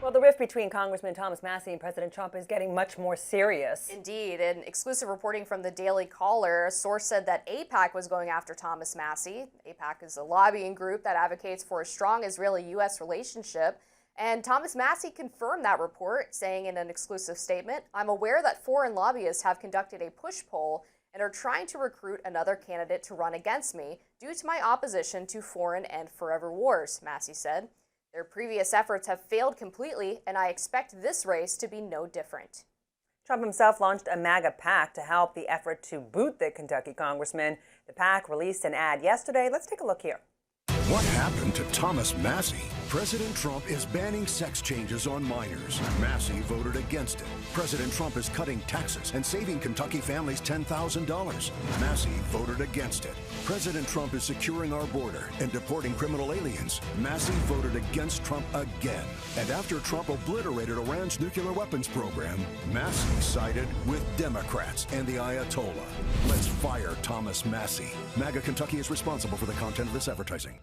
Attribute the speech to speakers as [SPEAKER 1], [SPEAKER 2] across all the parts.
[SPEAKER 1] Well, the rift between Congressman Thomas Massie and President Trump is getting much more serious.
[SPEAKER 2] Indeed. In exclusive reporting from the Daily Caller, a source said that AIPAC was going after Thomas Massie. AIPAC is a lobbying group that advocates for a strong Israeli-U.S. relationship. And Thomas Massie confirmed that report, saying in an exclusive statement, "I'm aware that foreign lobbyists have conducted a push poll and are trying to recruit another candidate to run against me due to my opposition to foreign and forever wars," Massie said. "Their previous efforts have failed completely, and I expect this race to be no different."
[SPEAKER 1] Trump himself launched a MAGA PAC to help the effort to boot the Kentucky congressman. The PAC released an ad yesterday. Let's take a look here.
[SPEAKER 3] What happened to Thomas Massie? President Trump is banning sex changes on minors. Massie voted against it. President Trump is cutting taxes and saving Kentucky families $10,000. Massie voted against it. President Trump is securing our border and deporting criminal aliens. Massie voted against Trump again. And after Trump obliterated Iran's nuclear weapons program, Massie sided with Democrats and the Ayatollah. Let's fire Thomas Massie. MAGA Kentucky is responsible for the content of this advertising.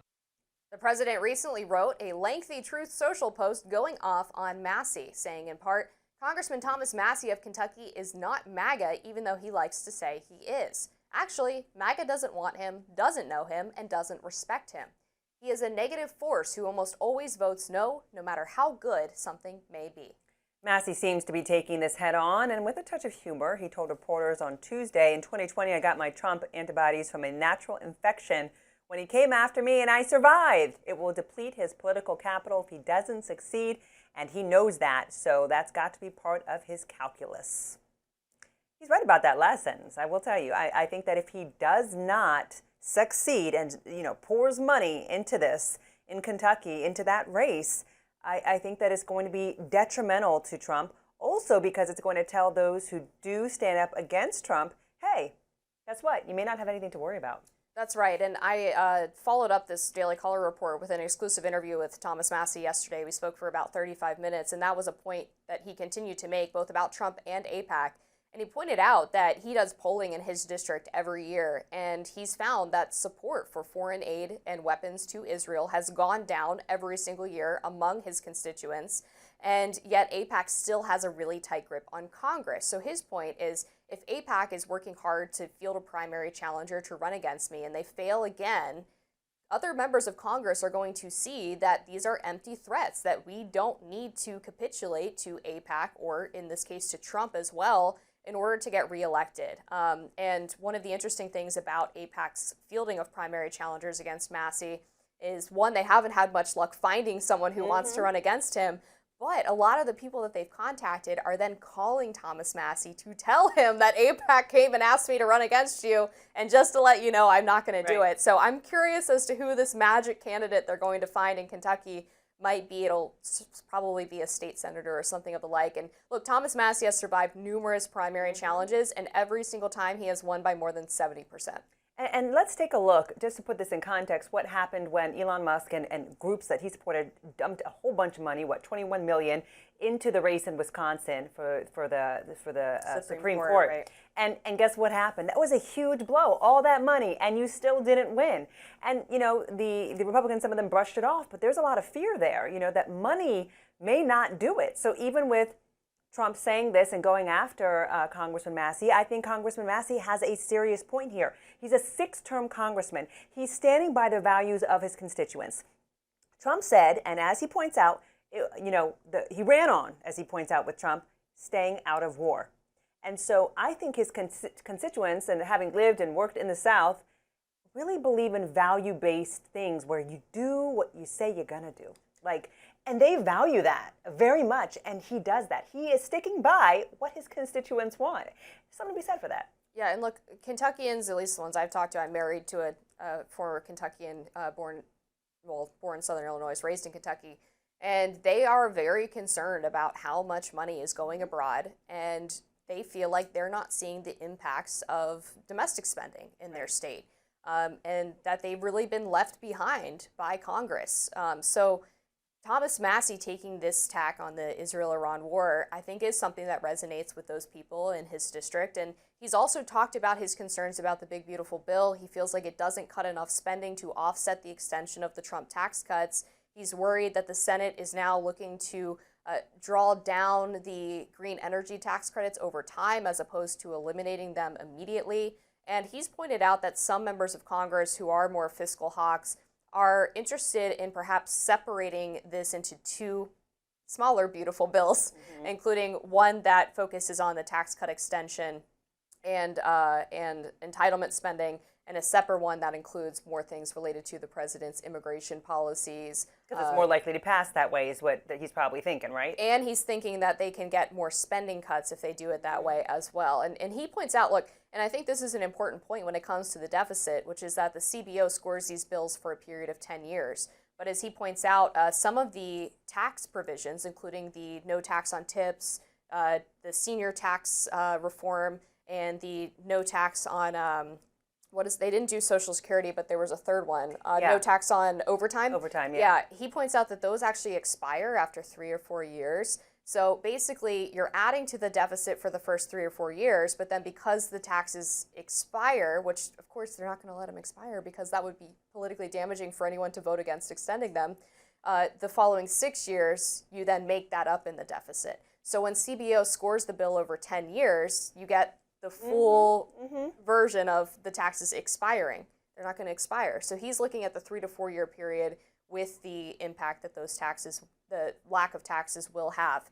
[SPEAKER 2] The president recently wrote a lengthy Truth Social post going off on Massie, saying in part, "Congressman Thomas Massie of Kentucky is not MAGA, even though he likes to say he is. Actually, MAGA doesn't want him, doesn't know him, and doesn't respect him. He is a negative force who almost always votes no, no matter how good something may be."
[SPEAKER 1] Massie seems to be taking this head on, and with a touch of humor, he told reporters on Tuesday, "In 2020, I got my Trump antibodies from a natural infection when he came after me, and I survived. It will deplete his political capital if he doesn't succeed, and he knows that, so that's got to be part of his calculus." He's right about that last sentence, I will tell you. I think that if he does not succeed and, pours money into this in Kentucky, into that race, I think that it's going to be detrimental to Trump, also because it's going to tell those who do stand up against Trump, hey, guess what? You may not have anything to worry about.
[SPEAKER 2] That's right, and I followed up this Daily Caller report with an exclusive interview with Thomas Massie yesterday. We spoke for about 35 minutes, and that was a point that he continued to make, both about Trump and AIPAC. And he pointed out that he does polling in his district every year, and he's found that support for foreign aid and weapons to Israel has gone down every single year among his constituents, and yet AIPAC still has a really tight grip on Congress. So his point is, if AIPAC is working hard to field a primary challenger to run against me and they fail again, other members of Congress are going to see that these are empty threats, that we don't need to capitulate to AIPAC, or in this case to Trump as well, in order to get reelected. And one of the interesting things about AIPAC's fielding of primary challengers against Massie is, one, they haven't had much luck finding someone who wants to run against him, but a lot of the people that they've contacted are then calling Thomas Massie to tell him that AIPAC came and asked me to run against you, and just to let you know, I'm not going to do it. So I'm curious as to who this magic candidate they're going to find in Kentucky might be. It'll probably be a state senator or something of the like. And look, Thomas Massie has survived numerous primary challenges, and every single time he has won by more than 70%.
[SPEAKER 1] And let's take a look, just to put this in context, what happened when Elon Musk and groups that he supported dumped a whole bunch of money, $21 million, into the race in Wisconsin for the Supreme Court.
[SPEAKER 2] Right.
[SPEAKER 1] And guess what happened? That was a huge blow, all that money, and you still didn't win. And, the Republicans, some of them brushed it off, but there's a lot of fear there, that money may not do it. So even with Trump saying this and going after Congressman Massie, I think Congressman Massie has a serious point here. He's a 6-term congressman. He's standing by the values of his constituents. Trump said, and as he points out, he ran on, as he points out with Trump, staying out of war. And so I think his constituents, and having lived and worked in the South, really believe in value-based things where you do what you say you're going to do. And they value that very much, and he does that. He is sticking by what his constituents want. There's something to be said for that.
[SPEAKER 2] Yeah, and look, Kentuckians, at least the ones I've talked to, I'm married to a former Kentuckian born in Southern Illinois, raised in Kentucky, and they are very concerned about how much money is going abroad, and they feel like they're not seeing the impacts of domestic spending in their state, and that they've really been left behind by Congress. So Thomas Massie taking this tack on the Israel-Iran war, I think, is something that resonates with those people in his district. And he's also talked about his concerns about the big, beautiful bill. He feels like it doesn't cut enough spending to offset the extension of the Trump tax cuts. He's worried that the Senate is now looking to draw down the green energy tax credits over time as opposed to eliminating them immediately. And he's pointed out that some members of Congress who are more fiscal hawks are interested in perhaps separating this into two smaller, beautiful bills, including one that focuses on the tax cut extension and entitlement spending, and a separate one that includes more things related to the president's immigration policies.
[SPEAKER 1] Because it's more likely to pass that way is what that he's probably thinking, right?
[SPEAKER 2] And he's thinking that they can get more spending cuts if they do it that way as well. And he points out, look, and I think this is an important point when it comes to the deficit, which is that the CBO scores these bills for a period of 10 years. But as he points out, some of the tax provisions, including the no tax on tips, the senior tax reform, and the no tax on they didn't do Social Security, but there was a third one. No tax on overtime.
[SPEAKER 1] Overtime, yeah.
[SPEAKER 2] Yeah, he points out that those actually expire after 3 or 4 years. So basically, you're adding to the deficit for the first 3 or 4 years, but then because the taxes expire, which of course they're not going to let them expire because that would be politically damaging for anyone to vote against extending them, the following 6 years, you then make that up in the deficit. So when CBO scores the bill over 10 years, you get the full version of the taxes expiring. They're not going to expire. So he's looking at the 3 to 4 year period with the impact that those taxes, the lack of taxes will have.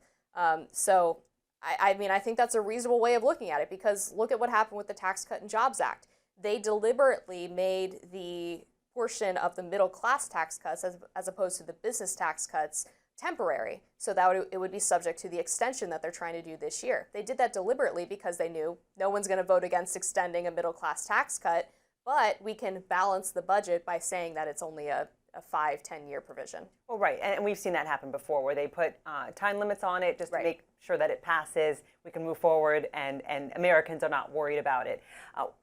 [SPEAKER 2] So I mean, I think that's a reasonable way of looking at it, because look at what happened with the Tax Cut and Jobs Act. They deliberately made the portion of the middle class tax cuts as opposed to the business tax cuts temporary, so that it would be subject to the extension that they're trying to do this year. They did that deliberately because they knew no one's going to vote against extending a middle class tax cut, but we can balance the budget by saying that it's only a 5-10 year provision.
[SPEAKER 1] Well, right, and we've seen that happen before, where they put time limits on it just to make sure that it passes, we can move forward, and Americans are not worried about it.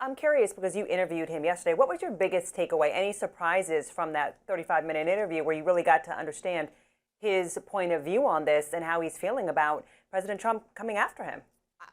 [SPEAKER 1] I'm curious, because you interviewed him yesterday, what was your biggest takeaway? Any surprises from that 35-minute interview where you really got to understand his point of view on this and how he's feeling about President Trump coming after him?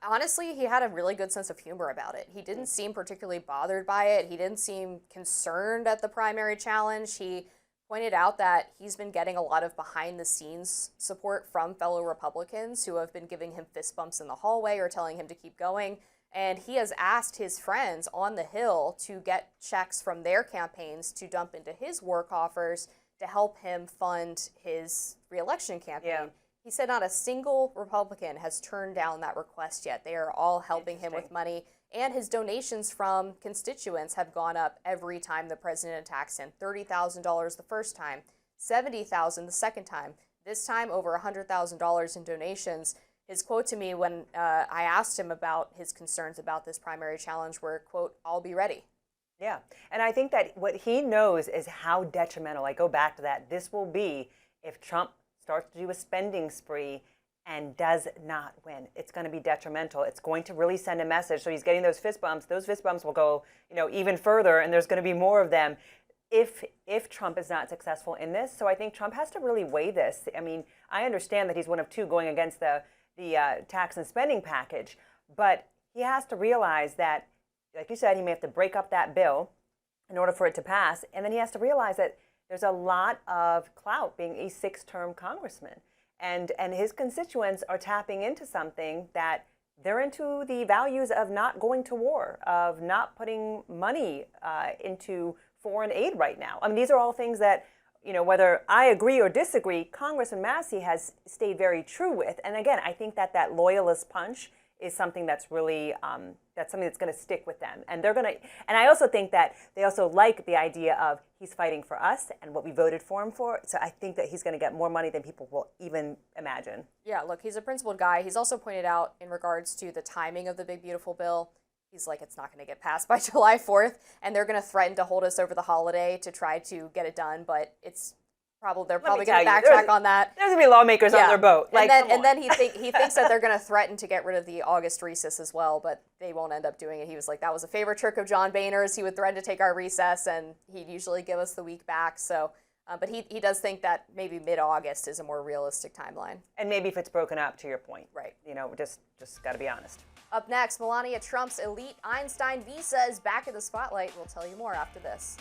[SPEAKER 2] Honestly, he had a really good sense of humor about it. He didn't seem particularly bothered by it. He didn't seem concerned at the primary challenge. He pointed out that he's been getting a lot of behind-the-scenes support from fellow Republicans who have been giving him fist bumps in the hallway or telling him to keep going. And he has asked his friends on the Hill to get checks from their campaigns to dump into his war coffers to help him fund his re-election campaign. Yeah. He said not a single Republican has turned down that request yet. They are all helping him with money, and his donations from constituents have gone up every time the president attacks him. $30,000 the first time, $70,000 the second time. This time, over $100,000 in donations. His quote to me when I asked him about his concerns about this primary challenge were, quote, "I'll be ready."
[SPEAKER 1] Yeah, and I think that what he knows is how detrimental, I go back to that, this will be if Trump starts to do a spending spree and does not win. It's going to be detrimental. It's going to really send a message. So he's getting those fist bumps. Those fist bumps will go, even further, and there's going to be more of them if Trump is not successful in this. So I think Trump has to really weigh this. I mean, I understand that he's one of two going against the tax and spending package, but he has to realize that, like you said, he may have to break up that bill in order for it to pass. And then he has to realize that there's a lot of clout being a 6-term congressman. And his constituents are tapping into something that they're into, the values of not going to war, of not putting money into foreign aid right now. I mean, these are all things that, whether I agree or disagree, Congressman Massie has stayed very true with. And again, I think that loyalist punch is something that's really that's something that's going to stick with them, and they're going to. And I also think that they also like the idea of he's fighting for us and what we voted for him for. So I think that he's going to get more money than people will even imagine.
[SPEAKER 2] Yeah, look, he's a principled guy. He's also pointed out in regards to the timing of the big beautiful bill, he's like, it's not going to get passed by July 4th, and they're going to threaten to hold us over the holiday to try to get it done, but they're probably going to backtrack on that.
[SPEAKER 1] There's going to be lawmakers on their boat.
[SPEAKER 2] And then he thinks that they're going to threaten to get rid of the August recess as well, but they won't end up doing it. He was like, that was a favorite trick of John Boehner's. He would threaten to take our recess, and he'd usually give us the week back. So, but he does think that maybe mid-August is a more realistic timeline.
[SPEAKER 1] And maybe if it's broken up, to your point.
[SPEAKER 2] Right.
[SPEAKER 1] Just got to be honest.
[SPEAKER 2] Up next, Melania Trump's elite Einstein visa is back in the spotlight. We'll tell you more after this.